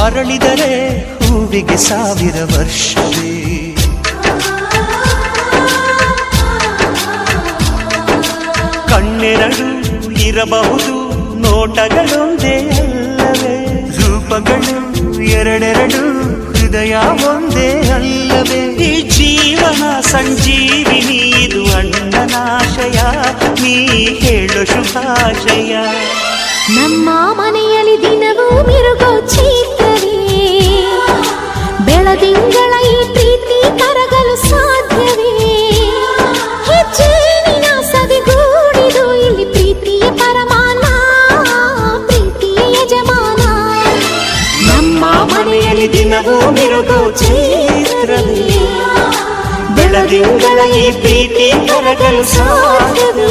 ಅರಳಿದರೆ ಹೂವಿಗೆ 1000 ವರ್ಷವೇ. ಕಣ್ಣೆರಡು ಇರಬಹುದು, ನೋಟಗಳೊಂದೇ ಅಲ್ಲವೇ? ರೂಪಗಳು ಎರಡೆರಡು, ಹೃದಯ ಒಂದೇ ಅಲ್ಲವೇ? ಈ ಜೀವನ ಸಂಜೀವಿನಿ, ಇದು ಅಣ್ಣನಾಶಯ, ನೀ ಹೇಳು ಶುಭಾಶಯ. ನಮ್ಮ ಮನೆಯಲ್ಲಿ ದಿನವೂ ಮಿರುಗೋ ಚೈತ್ರವೇ, ಬೆಳದಿಂಗಳ ಈ ಪ್ರೀತಿ ಕರಗಲು ಸಾಧ್ಯವೇ? ಹೆಚ್ಚೇನಿನ ಸವಿಗೂಡಿದು ಇಲ್ಲಿ ಪ್ರೀತಿಯ ಪರಮಾನ, ಪ್ರೀತಿಯ ಯಜಮಾನ. ನಮ್ಮ ಮನೆಯಲ್ಲಿ ದಿನವೂ ಮಿರುಗೋ ಚೈತ್ರವೇ, ಬೆಳದಿಂಗಳ ಈ ಪ್ರೀತಿ ಕರಗಲು ಸಾಧ್ಯವೇ?